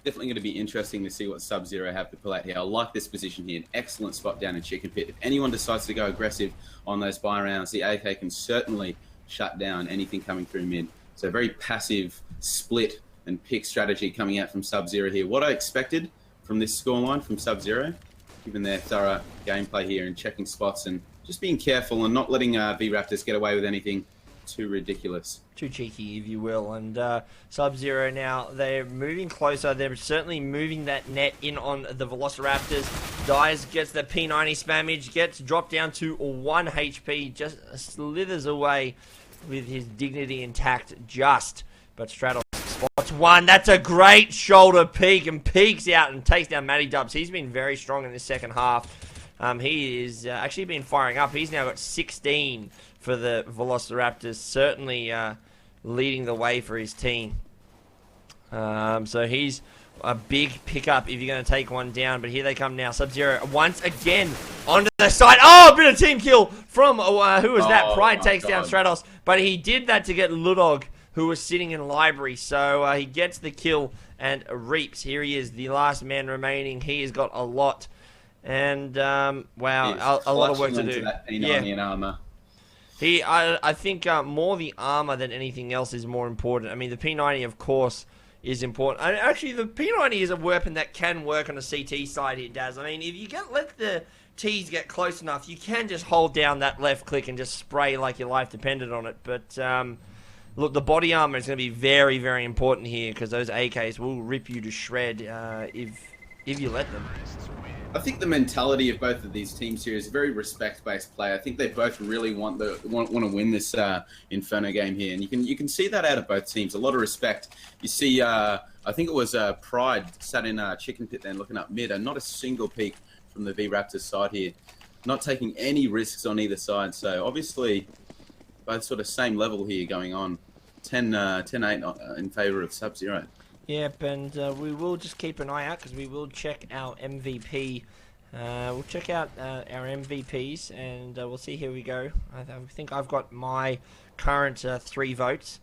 Definitely going to be interesting to see what Subzero have to pull out here. I like this position here. An excellent spot down in Chicken Pit. If anyone decides to go aggressive on those buy rounds, the AK can certainly shut down anything coming through mid. So very passive split and pick strategy coming out from Subzero here. What I expected from this scoreline from Subzero, given their thorough gameplay here and checking spots and just being careful and not letting vRaptors get away with anything too ridiculous. Too cheeky, if you will. And Subzero now, they're moving closer. They're certainly moving that net in on the Velociraptors. Dies, gets the P90 spammage, gets dropped down to 1 HP, just slithers away with his dignity intact just. But Stratos spots one. That's a great shoulder peek and peeks out and takes down Matty Dubs. He's been very strong in this second half. He is actually been firing up. He's now got 16 for the Velociraptors, certainly leading the way for his team. So he's a big pickup if you're going to take one down. But here they come now. Subzero once again onto the side. Oh, a bit of team kill from, who was that? Pride takes down Stratos. But he did that to get Ludog, who was sitting in library. So he gets the kill and reaps. Here he is, the last man remaining. He has got a lot. And, wow, a lot of work to do. Yeah. In armor. I think more the armor than anything else is more important. I mean, the P90, of course, is important. And actually, the P90 is a weapon that can work on a CT side here, Daz. I mean, if you let the T's get close enough, you can just hold down that left click and just spray like your life depended on it. But, look, the body armor is going to be very, very important here because those AKs will rip you to shred if you let them. I think the mentality of both of these teams here is very respect-based play. I think they both really want to win this Inferno game here, and you can see that out of both teams. A lot of respect. You see, I think it was Pride sat in Chicken Pit then looking up mid, and not a single peek from the vRaptors side here, not taking any risks on either side. So obviously, both sort of same level here going on. 10-8 in favour of Subzero. Yep, and we will just keep an eye out because we will check our MVP. We'll check out our MVPs and we'll see. Here we go. I think I've got my current 3 votes,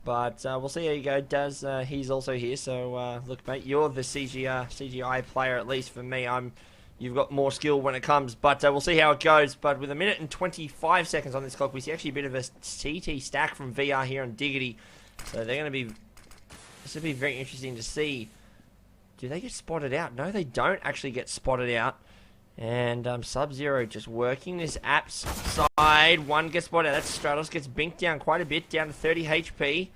but we'll see how you go. Daz, he's also here. So look, mate, you're the CGI player, at least for me. You've got more skill when it comes, but we'll see how it goes. But with 1 minute and 25 seconds on this clock, we see actually a bit of a CT stack from VR here on Diggity. So they're going to be. This will be very interesting to see. Do they get spotted out? No, they don't actually get spotted out. And Subzero just working this apps side. One gets spotted out. That's Stratos. Gets binked down quite a bit, down to 30 HP.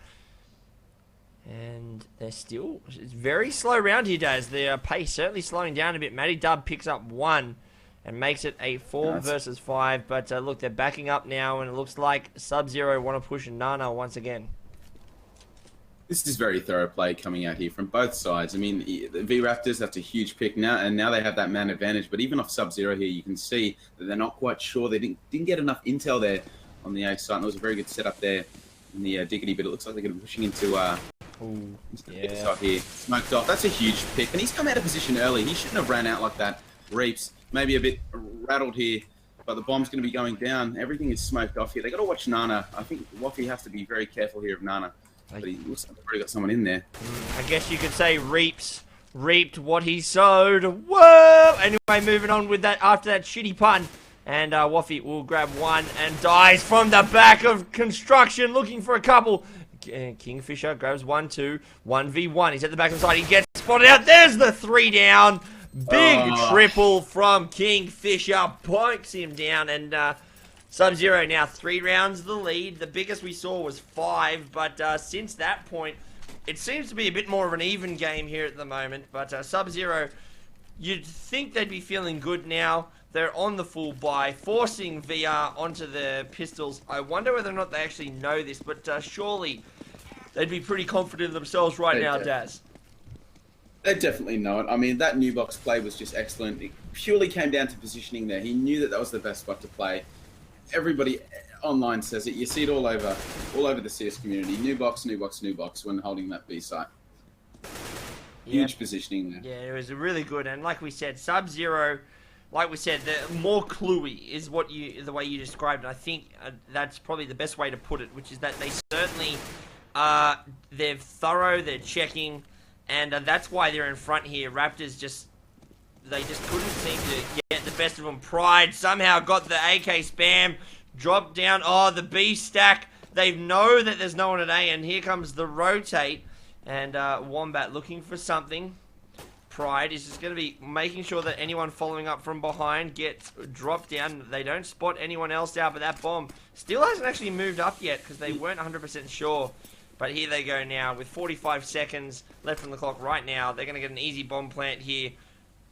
And they're still... It's very slow round here, Daz. Their pace certainly slowing down a bit. Matty Dub picks up 1 and makes it a 4 versus 5. But look, they're backing up now, and it looks like Subzero want to push Nana once again. This is very thorough play coming out here from both sides. I mean, the vRaptors, that's a huge pick now, and now they have that man advantage. But even off Subzero here, you can see that they're not quite sure. They didn't get enough intel there on the A site, and there was a very good setup there in the Diggity, but it looks like they're going to be pushing into the side here. Smoked off. That's a huge pick, and he's come out of position early. He shouldn't have ran out like that. Reaps, maybe a bit rattled here, but the bomb's going to be going down. Everything is smoked off here. They got to watch Nana. I think Waffy has to be very careful here of Nana. But he looks like they've already got someone in there. I guess you could say reaped what he sowed. Whoa! Anyway, moving on with that after that shitty pun. And Waffy will grab one and dies from the back of construction looking for a couple. Kingfisher grabs 1-2, 1v1. He's at the back of the side. He gets spotted out. There's the 3 down. Big triple from Kingfisher. Points him down. And Subzero now 3 rounds the lead. The biggest we saw was 5. But since that point, it seems to be a bit more of an even game here at the moment. But Subzero, you'd think they'd be feeling good now. They're on the full buy, forcing VR onto the pistols. I wonder whether or not they actually know this, but surely they'd be pretty confident in themselves right now, Daz. They definitely know it. I mean, that new box play was just excellent. It purely came down to positioning there. He knew that that was the best spot to play. Everybody online says it. You see it all over the CS community. New box, new box, new box when holding that B site. Huge positioning there. Yeah, it was really good. And like we said, Subzero, like we said, the more cluey is the way you described it. I think that's probably the best way to put it, which is that they certainly they're thorough, they're checking, and that's why they're in front here. Raptors they just couldn't seem to get the best of them. Pride somehow got the AK spam, dropped down. Oh, the B stack. They know that there's no one at A, and here comes the rotate, and Wombat looking for something. Pride is just going to be making sure that anyone following up from behind gets dropped down. They don't spot anyone else out, but that bomb still hasn't actually moved up yet because they weren't 100% sure. But here they go now with 45 seconds left from the clock right now. They're going to get an easy bomb plant here.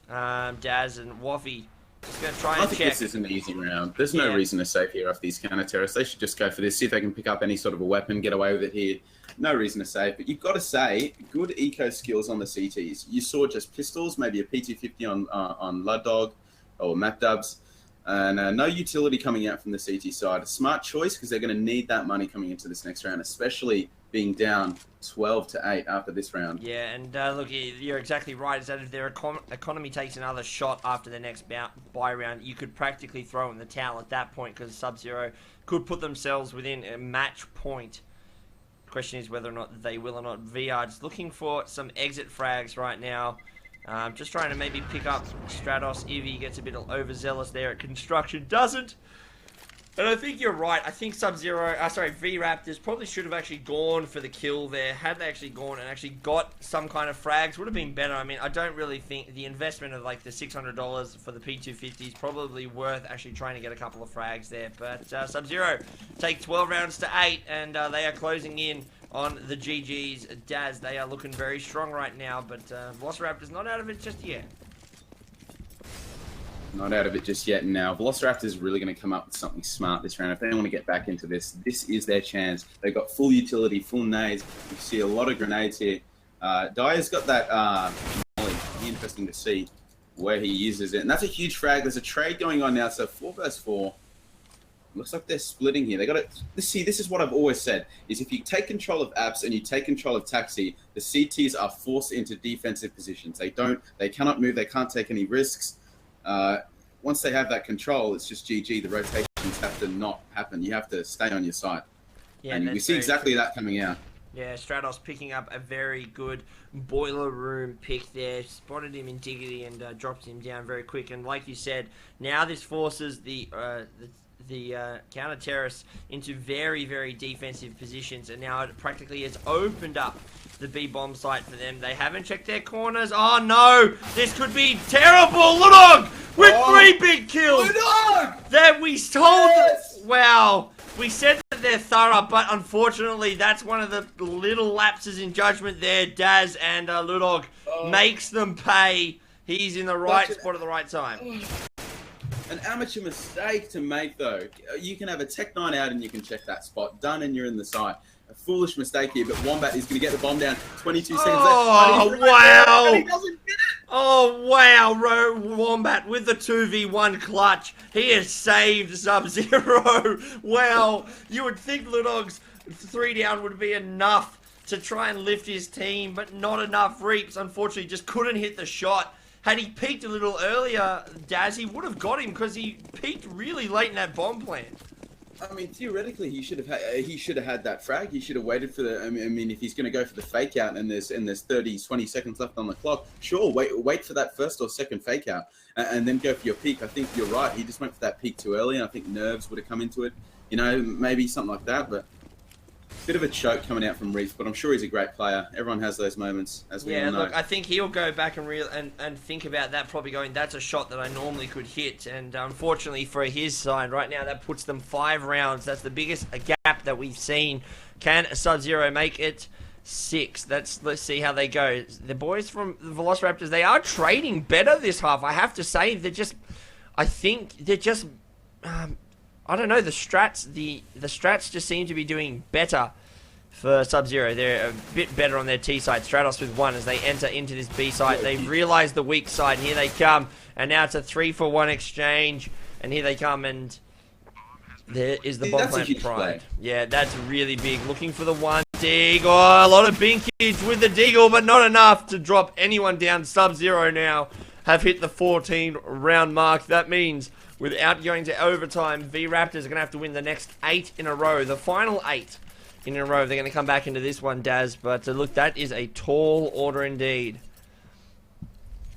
Daz and Waffy just going to try and check. I think this is an easy round. There's no reason to save here off these counter terrorists. They should just go for this, see if they can pick up any sort of a weapon, get away with it here. No reason to save, but you've got to say, good eco skills on the CTs. You saw just pistols, maybe a P250 on Luddog or Mapdubs, and no utility coming out from the CT side. A smart choice because they're going to need that money coming into this next round, especially being down 12-8 after this round. Yeah, and look, you're exactly right. Is that if their economy takes another shot after the next buy round, you could practically throw in the towel at that point because Subzero could put themselves within a match point. Question is whether or not they will or not. VR just looking for some exit frags right now. Just trying to maybe pick up Stratos if he gets a bit overzealous there at construction. Doesn't. And I think you're right. I think vRaptors probably should have actually gone for the kill there. Had they actually gone and actually got some kind of frags, would have been better. I mean, I don't really think the investment of like the $600 for the P250 is probably worth actually trying to get a couple of frags there. But Subzero take 12 rounds to 8, and they are closing in on the GG's. Daz, they are looking very strong right now, but Velociraptors not out of it just yet. Not out of it just yet now. Velociraptors is really going to come up with something smart this round. If they want to get back into this, this is their chance. They've got full utility, full nades. You see a lot of grenades here. Dyer's got that molly. It'll be interesting to see where he uses it. And that's a huge frag. There's a trade going on now. So 4 versus 4. Looks like they're splitting here. They got to see. This is what I've always said: is if you take control of apps and you take control of taxi, the CTs are forced into defensive positions. They cannot move. They can't take any risks. Once they have that control, it's just GG. The rotations have to not happen. You have to stay on your side. Yeah, and we see exactly that coming out. Yeah, Stratos picking up a very good boiler room pick there. Spotted him in diggity and dropped him down very quick. And like you said, now this forces the counter-terrorists into very, very defensive positions. And now it practically has opened up the B-bomb site for them. They haven't checked their corners. Oh, no! This could be terrible! Ludog with 3 big kills! Ludog! That we told... Yes! Wow. We said that they're thorough, but unfortunately, that's one of the little lapses in judgment there. Daz and Ludog makes them pay. He's in the right spot at the right time. An amateur mistake to make, though. You can have a Tech 9 out and you can check that spot. Done and you're in the site. A foolish mistake here, but Wombat is going to get the bomb down. 22 seconds left. Oh, wow. He doesn't get it. Oh, wow. Wombat with the 2v1 clutch. He has saved Subzero. Wow. You would think Ludog's 3 down would be enough to try and lift his team, but not enough. Reaps, unfortunately, just couldn't hit the shot. Had he peeked a little earlier, Daz, he would have got him because he peeked really late in that bomb plant. I mean, theoretically, he should have had that frag. He should have waited for the. I mean, if he's going to go for the fake out and there's 20 seconds left on the clock, sure, wait for that first or second fake out and then go for your peak. I think you're right. He just went for that peak too early, and I think nerves would have come into it. You know, maybe something like that, but. Bit of a choke coming out from Reef, but I'm sure he's a great player. Everyone has those moments, as we all know. Look, I think he'll go back and think about that, probably going, that's a shot that I normally could hit. And unfortunately for his side, right now, that puts them 5 rounds. That's the biggest gap that we've seen. Can Subzero make it 6? Let's see how they go. The boys from the Velociraptors, they are trading better this half. I have to say, I don't know, the strats just seem to be doing better for Subzero. They're a bit better on their T side. Stratos with 1 as they enter into this B side. They've realized the weak side, and here they come. And now it's a 3-for-1 exchange, and here they come, and there is the bomb plant pride. Yeah, that's really big. Looking for the 1 dig. Oh, a lot of binkies with the deagle, but not enough to drop anyone down. Subzero now have hit the 14 round mark. That means without going to overtime, vRaptors are going to have to win the next 8 in a row. The final 8 in a row. They're going to come back into this one, Daz. But look, that is a tall order indeed.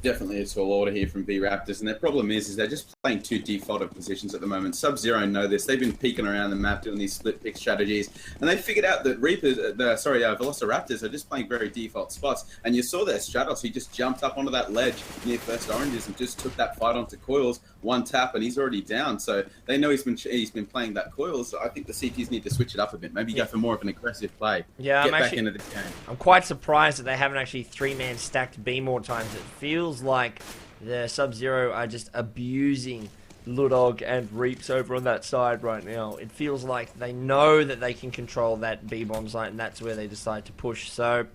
Definitely a tall order here from vRaptors, and their problem is they're just playing 2 defaulted positions at the moment. Subzero know this. They've been peeking around the map doing these split pick strategies, and they figured out that Velociraptors are just playing very default spots. And you saw their Stratos. He just jumped up onto that ledge near first oranges and just took that fight onto coils. 1 tap, and he's already down. So they know he's been playing that coils. So I think the CTs need to switch it up a bit. Maybe go for more of an aggressive play. Yeah, get back into this game. I'm quite surprised that they haven't actually 3-man stacked B more times. It feels like the Subzero are just abusing Ludog and Reaps over on that side right now. It feels like they know that they can control that B-bomb site, and that's where they decide to push. So,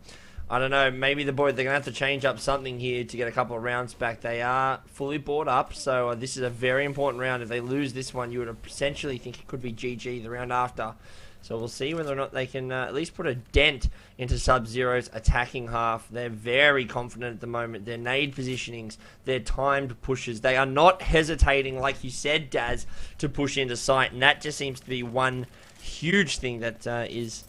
I don't know, maybe they're going to have to change up something here to get a couple of rounds back. They are fully bought up, so this is a very important round. If they lose this one, you would essentially think it could be GG the round after. So we'll see whether or not they can at least put a dent into Subzero's attacking half. They're very confident at the moment. Their nade positionings, their timed pushes, they are not hesitating, like you said, Daz, to push into sight. And that just seems to be one huge thing that is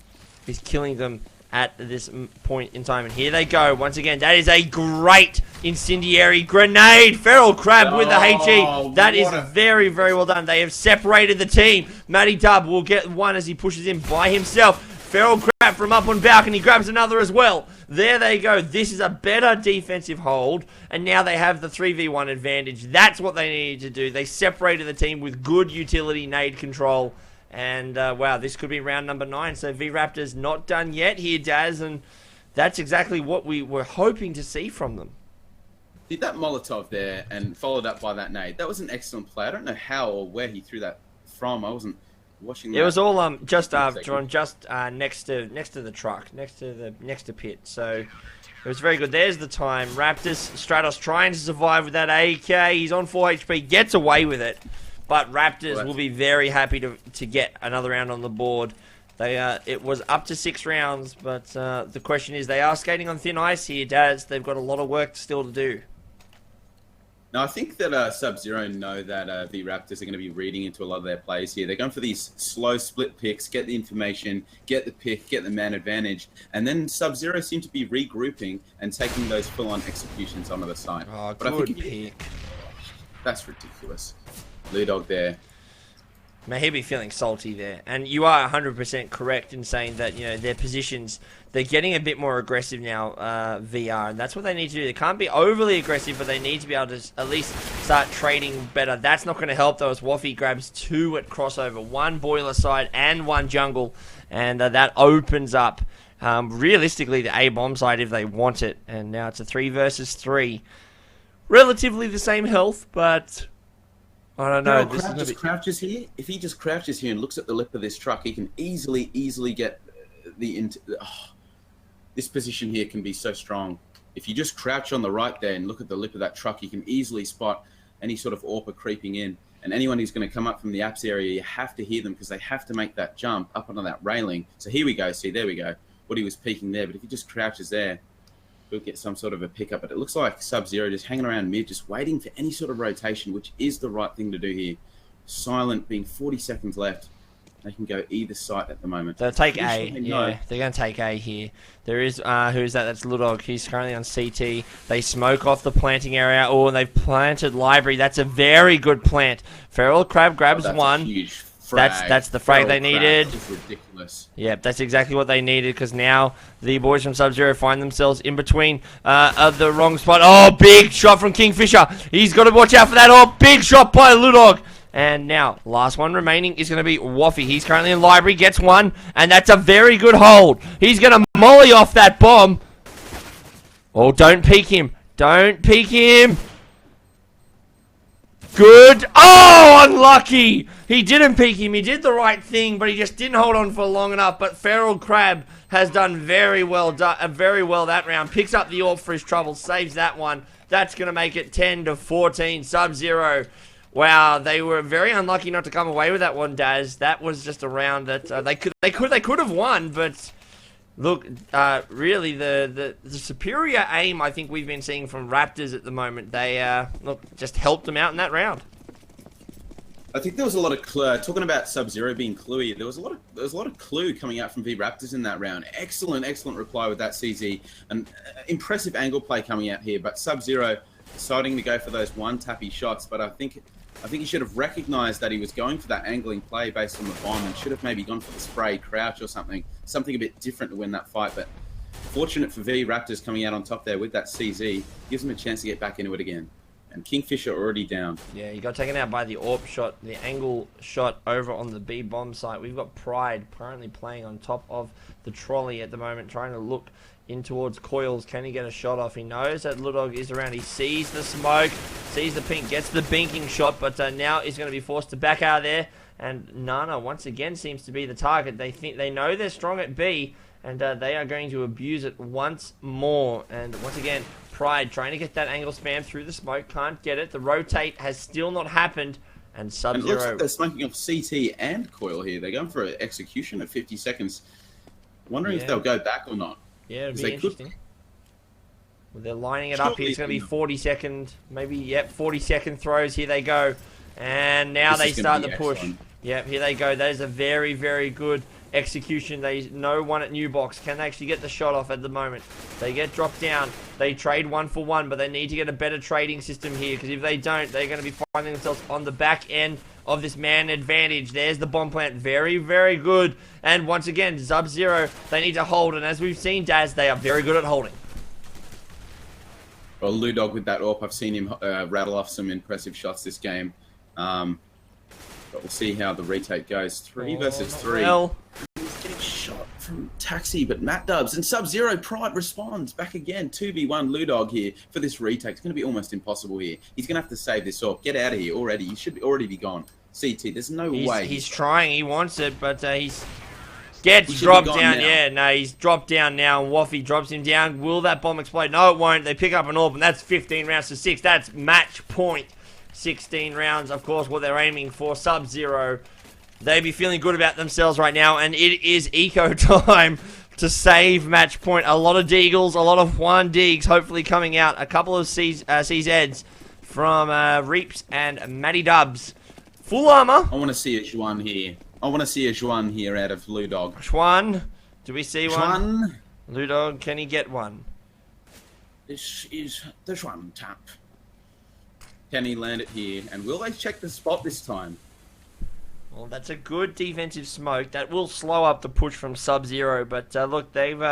killing them at this point in time. And here they go once again. That is a great incendiary grenade. Feral Crab with the HE. That is very, very well done. They have separated the team. Matty Dub will get one as he pushes in by himself. Feral Crab from up on balcony grabs another as well. There they go. This is a better defensive hold, and now they have the 3v1 advantage. That's what they needed to do. They separated the team with good utility nade control. And, wow, this could be round number 9. So, vRaptors not done yet here, Daz. And that's exactly what we were hoping to see from them. Did that Molotov there and followed up by that nade. That was an excellent play. I don't know how or where he threw that from. I wasn't watching that. It was all just John, just next to the truck, next to pit. So it was very good. There's the time. Raptors, Stratos trying to survive with that AK. He's on 4 HP, gets away with it. But Raptors will be very happy to get another round on the board. It was up to 6 rounds, but the question is, they are skating on thin ice here, Daz. They've got a lot of work still to do. Now, I think that Subzero know that vRaptors are going to be reading into a lot of their plays here. They're going for these slow split picks, get the information, get the pick, get the man advantage, and then Subzero seem to be regrouping and taking those full-on executions onto the side. Oh, but good I think pick. That's ridiculous. Ludog there. Man, he'll be feeling salty there. And you are 100% correct in saying that, you know, their positions, they're getting a bit more aggressive now, VR, and that's what they need to do. They can't be overly aggressive, but they need to be able to at least start trading better. That's not going to help, though, as Waffy grabs 2 at crossover, 1 boiler side and 1 jungle, and that opens up, realistically, the A-bomb side if they want it. And now it's a 3 versus 3. Relatively the same health, but I don't know. This just crouches here. If he just crouches here and looks at the lip of this truck, he can easily get this position here can be so strong. If you just crouch on the right there and look at the lip of that truck, you can easily spot any sort of AWPer creeping in. And anyone who's going to come up from the apps area, you have to hear them because they have to make that jump up onto that railing. So here we go. See, there we go. What he was peeking there. But if he just crouches there, we'll get some sort of a pickup. But it looks like Subzero just hanging around mid, just waiting for any sort of rotation, which is the right thing to do here. Silent, being 40 seconds left. They can go either side at the moment. They'll take Pretty A. sure they Yeah, know. they're going to take A here. There is, who's that? That's Ludog. He's currently on CT. They smoke off the planting area. Oh, and they've planted library. That's a very good plant. Feral Crab grabs That's one. a huge frag. That's the frag they Feral needed. Crab is ridiculous. Yep, that's exactly what they needed, because now the boys from Subzero find themselves in between the wrong spot. Oh, big shot from Kingfisher. He's got to watch out for that. Oh, big shot by Ludog. And now, last one remaining is going to be Waffy. He's currently in library, gets one, and that's a very good hold. He's going to molly off that bomb. Oh, don't peek him. Don't peek him. Good. Oh, unlucky. He didn't peek him. He did the right thing, but he just didn't hold on for long enough. But Feral Crab has done very well that round. Picks up the AWP for his trouble, saves that one. That's going to make it 10-14. Subzero. Wow, they were very unlucky not to come away with that one, Daz. That was just a round that they could have won, but look, really the superior aim I think we've been seeing from Raptors at the moment. They just helped them out in that round. I think there was a lot of clue. Talking about Subzero being cluey, there was a lot of clue coming out from vRaptors in that round. Excellent reply with that CZ, and impressive angle play coming out here. But Subzero deciding to go for those one-tappy shots, but I think he should have recognised that he was going for that angling play based on the bomb, and should have maybe gone for the spray crouch or something a bit different to win that fight. But fortunate for vRaptors coming out on top there with that CZ, gives them a chance to get back into it again. And Kingfisher already down. Yeah, he got taken out by the AWP shot, the angle shot over on the B bomb site. We've got Pride currently playing on top of the trolley at the moment, trying to look in towards Coils. Can he get a shot off? He knows that Ludog is around. He sees the smoke, sees the pink, gets the binking shot, but now he's going to be forced to back out of there. And Nana once again seems to be the target. They know they're strong at B, and they are going to abuse it once more. And once again, Pride trying to get that angle spam through the smoke, can't get it. The rotate has still not happened, and Subzero. And it looks like they're smoking off CT and Coil here. They're going for an execution at 50 seconds. Wondering if they'll go back or not. Yeah, it'd be interesting. Well, they're lining it up here. It's going to be 40-second, maybe, yep, 40-second throws. Here they go. And now they start the push. Excellent. Yep, here they go. That is a very, very good execution. They know one at New Box. Can they actually get the shot off at the moment? They get dropped down. They trade 1-for-1, but they need to get a better trading system here, because if they don't, they're going to be finding themselves on the back end of this man advantage. There's the bomb plant. Very, very good. And once again, Subzero, they need to hold. And as we've seen, Daz, they are very good at holding. Well, Ludog with that AWP, I've seen him rattle off some impressive shots this game. But we'll see how the retake goes. 3 versus 3. Well, He's getting shot from Taxi, but Matt Dubs and Subzero Pride responds back again. 2v1 Ludog here for this retake. It's going to be almost impossible here. He's going to have to save this off. Get out of here already. You should already be gone. CT, there's no way. He's trying. He wants it, but he's gets dropped down. Now. Yeah, no, he's dropped down now. And Waffy drops him down. Will that bomb explode? No, it won't. They pick up an AWP, and that's 15 rounds to 6. That's match point. 16 rounds, of course, what they're aiming for. Subzero, they be feeling good about themselves right now, and it is eco time to save match point. A lot of Deagles, a lot of Juan Deegs hopefully coming out. A couple of CZs from Reaps and Matty Dubs. Full armor. I want to see a Juan here. I want to see a Juan here out of Ludog. Juan, do we see one? Juan. Ludog, can he get one? This is the Juan tap. Can he land it here? And will they check the spot this time? Well, that's a good defensive smoke. That will slow up the push from Subzero. But look, they've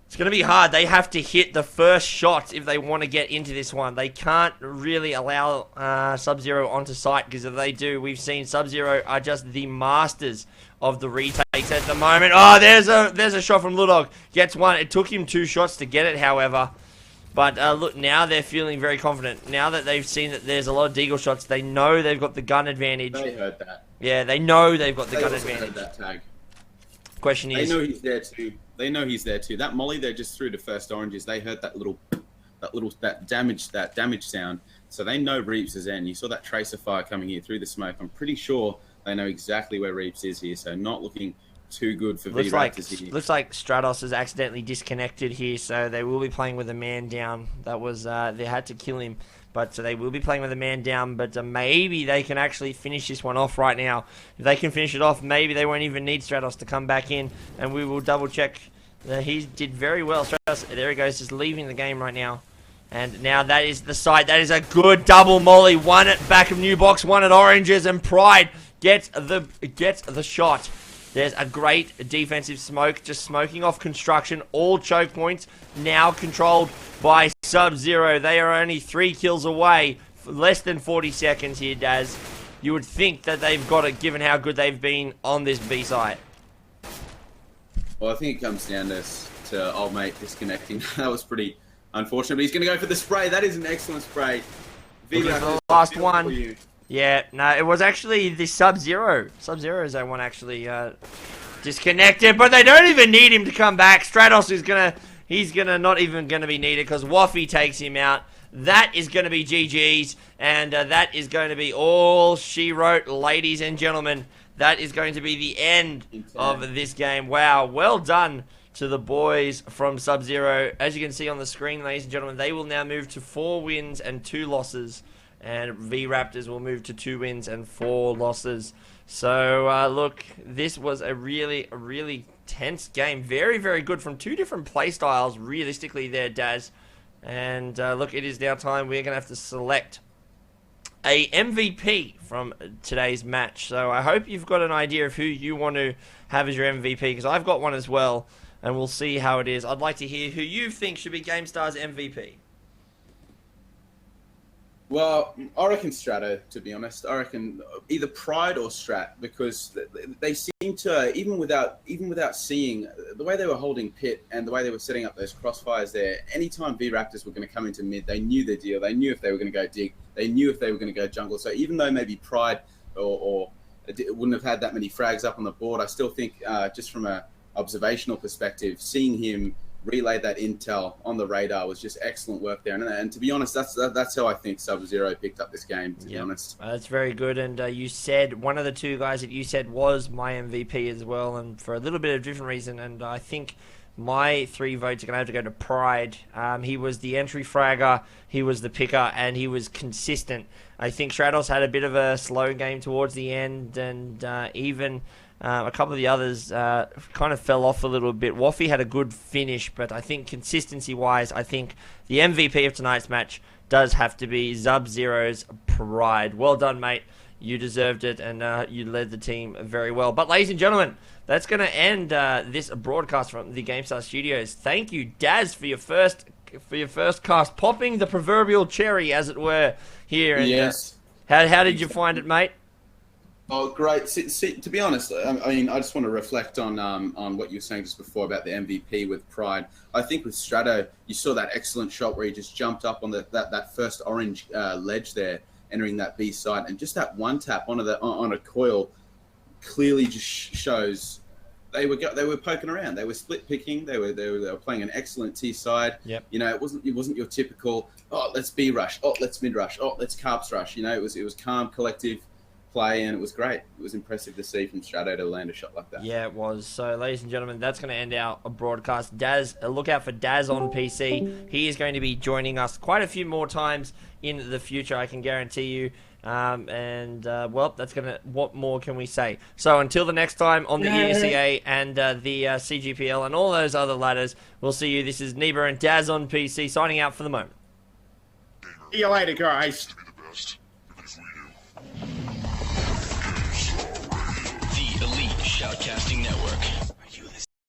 it's going to be hard. They have to hit the first shot if they want to get into this one. They can't really allow Subzero onto site, because if they do, we've seen Subzero are just the masters of the retakes at the moment. Oh, there's a shot from Ludog. Gets one. It took him 2 shots to get it, however. But look, now they're feeling very confident. Now that they've seen that there's a lot of deagle shots, they know they've got the gun advantage. They heard that. Yeah, they know they've got the gun also advantage. Heard that tag. Question is, they know he's there too. They know he's there too. That molly they just threw to first oranges. They heard that damage sound. So they know Reaps is in. You saw that tracer fire coming here through the smoke. I'm pretty sure they know exactly where Reaps is here. So not looking too good for vRaptors here. Looks like Stratos is accidentally disconnected here, so they will be playing with a man down. That was they had to kill him But they will be playing with a man down, but maybe they can actually finish this one off right now. If they can finish it off, maybe they won't even need Stratos to come back in, and we will double check. He did very well. Stratos, there he goes, just leaving the game right now. And now that is the side. That is a good double molly. One at back of New Box, one at Oranges, and Pride gets the shot. There's a great defensive smoke, just smoking off construction. All choke points now controlled by Subzero. They are only 3 kills away, less than 40 seconds here, Daz. You would think that they've got it, given how good they've been on this B site. Well, I think it comes down to old mate disconnecting. That was pretty unfortunate, but he's going to go for the spray. That is an excellent spray. The last one. Yeah, no, it was actually the Subzero. Subzero's that one actually disconnected, but they don't even need him to come back. Stratos is he's not even gonna be needed because Waffy takes him out. That is gonna be GG's, and that is going to be all she wrote, ladies and gentlemen. That is going to be the end of this game. Wow, well done to the boys from Subzero. As you can see on the screen, ladies and gentlemen, they will now move to 4 wins and 2 losses. And vRaptors will move to 2 wins and 4 losses. So, look, this was a really tense game. Very, very good from 2 different play styles, realistically there, Daz. And, look, it is now time. We're going to have to select a MVP from today's match. So, I hope you've got an idea of who you want to have as your MVP, because I've got one as well. And we'll see how it is. I'd like to hear who you think should be Gamestah's MVP. Well, I reckon Strato, to be honest. I reckon either Pride or Strat, because they seem to, even without seeing the way they were holding pit and the way they were setting up those crossfires there, anytime vRaptors were going to come into mid, they knew their deal. They knew if they were going to go dig. They knew if they were going to go jungle. So even though maybe Pride or wouldn't have had that many frags up on the board, I still think just from a observational perspective, seeing him relay that intel on the radar was just excellent work there. And to be honest, that's how I think Subzero picked up this game, to be honest. That's very good. And you said one of the 2 guys that you said was my MVP as well, and for a little bit of different reason. And I think my 3 votes are going to have to go to Pride. He was the entry fragger, he was the picker, and he was consistent. I think Stratos had a bit of a slow game towards the end, and even a couple of the others kind of fell off a little bit. Waffy had a good finish, but I think consistency-wise, I think the MVP of tonight's match does have to be Subzero's Pride. Well done, mate. You deserved it, and you led the team very well. But, ladies and gentlemen, that's going to end this broadcast from the Gamestah Studios. Thank you, Daz, for your first cast, popping the proverbial cherry, as it were, here. And, yes. How did you find it, mate? Oh, great. See, to be honest, I mean, I just want to reflect on what you were saying just before about the MVP with Pride. I think with Strato, you saw that excellent shot where he just jumped up on that first orange ledge there, entering that B side, and just that one tap on a coil clearly just shows they were poking around. They were split picking. They were playing an excellent T side. Yep. You know, it wasn't your typical let's B rush, let's mid rush, let's carps rush. You know, it was calm, collective play, and it was great. It was impressive to see from Strato to land a shot like that. Yeah, it was. So, ladies and gentlemen, that's going to end our broadcast. Daz, look out for DanOnPC. He is going to be joining us quite a few more times in the future, I can guarantee you. Well, that's going to... What more can we say? So, until the next time on the ESEA and the CGPL and all those other ladders, we'll see you. This is Neeber and DanOnPC signing out for the moment. See you later, guys. The Elite Shoutcasting Network.